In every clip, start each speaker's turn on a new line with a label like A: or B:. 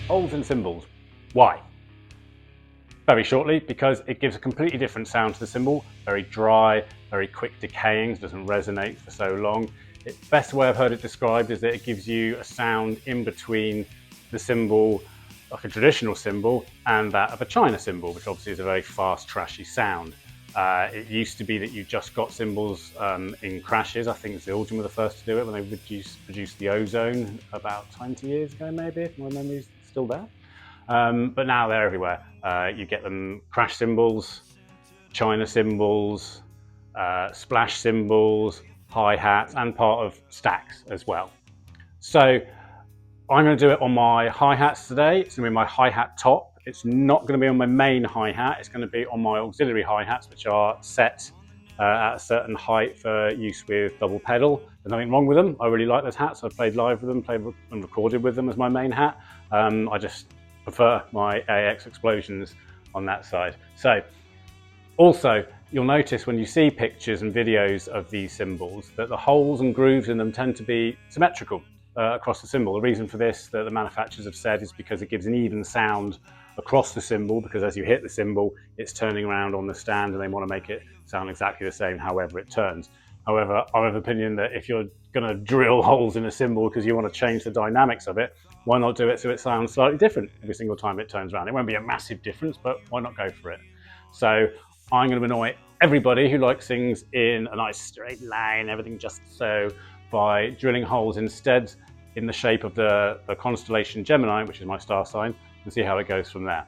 A: Holes in cymbals. Why? Very shortly, because it gives a completely different sound to the cymbal. Very dry, very quick decaying, doesn't resonate for so long. The best way I've heard it described is that it gives you a sound in between the cymbal, like a traditional cymbal, and that of a China cymbal, which obviously is a very fast, trashy sound. It used to be that you just got cymbals in crashes. I think Zildjian were the first to do it when they produced the ozone about 20 years ago, maybe, if my memory's still there. But now they're everywhere. You get them crash cymbals, China cymbals, splash cymbals, hi-hats, and part of stacks as well. So I'm going to do it on my hi-hats today. It's going to be my hi-hat top. It's not going to be on my main hi-hat. It's going to be on my auxiliary hi-hats, which are set at a certain height for use with double pedal. There's nothing wrong with them. I really like those hats. I've played live with them, played and recorded with them as my main hat. I just prefer my AX Explosions on that side. So also, you'll notice when you see pictures and videos of these cymbals that the holes and grooves in them tend to be symmetrical across the cymbal. The reason for this that the manufacturers have said is because it gives an even sound across the cymbal, because as you hit the cymbal, it's turning around on the stand and they want to make it sound exactly the same however it turns. However, I'm of the opinion that if you're going to drill holes in a cymbal because you want to change the dynamics of it, why not do it so it sounds slightly different every single time it turns around? It won't be a massive difference, but why not go for it? So I'm going to annoy everybody who likes things in a nice straight line, everything just so, by drilling holes instead in the shape of the constellation Gemini, which is my star sign, and see how it goes from there.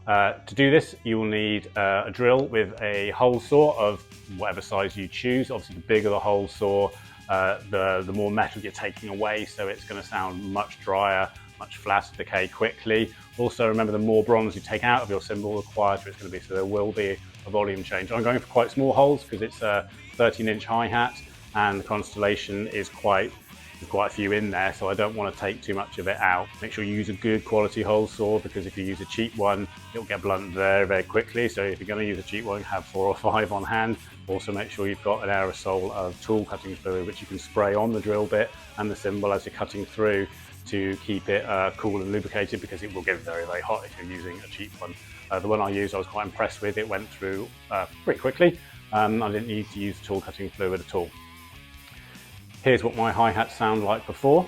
A: To do this, you will need a drill with a hole saw of whatever size you choose. Obviously, the bigger the hole saw, the more metal you're taking away, so it's going to sound much drier, much flatter, decay quickly. Also, remember, the more bronze you take out of your cymbal, the quieter it's going to be, so there will be a volume change. I'm going for quite small holes because it's a 13-inch hi-hat, and the constellation is quite a few in there, so I don't want to take too much of it out. Make sure you use a good quality hole saw, because if you use a cheap one, it'll get blunt very, very quickly. So if you're going to use a cheap one, have 4 or 5 on hand. Also make sure you've got an aerosol of tool cutting fluid, which you can spray on the drill bit and the cymbal as you're cutting through to keep it cool and lubricated, because it will get very, very hot if you're using a cheap one. The one I used, I was quite impressed with. It went through pretty quickly. I didn't need to use tool cutting fluid at all. Here's what my hi-hats sound like before.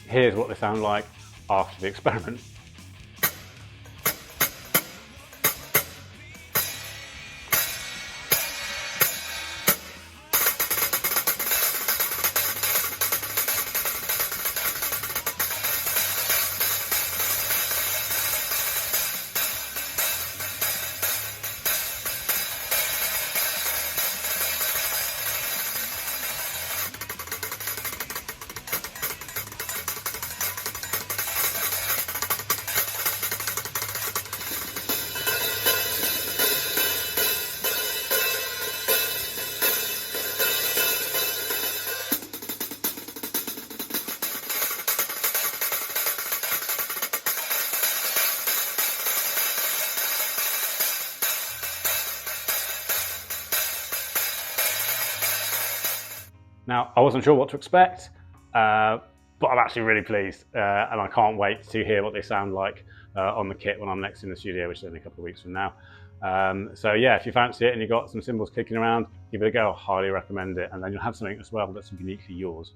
A: Here's what they sound like after the experiment. Now, I wasn't sure what to expect, but I'm actually really pleased, and I can't wait to hear what they sound like on the kit when I'm next in the studio, which is only a couple of weeks from now. So yeah, if you fancy it and you've got some cymbals kicking around, give it a go. I highly recommend it, and then you'll have something as well that's uniquely yours.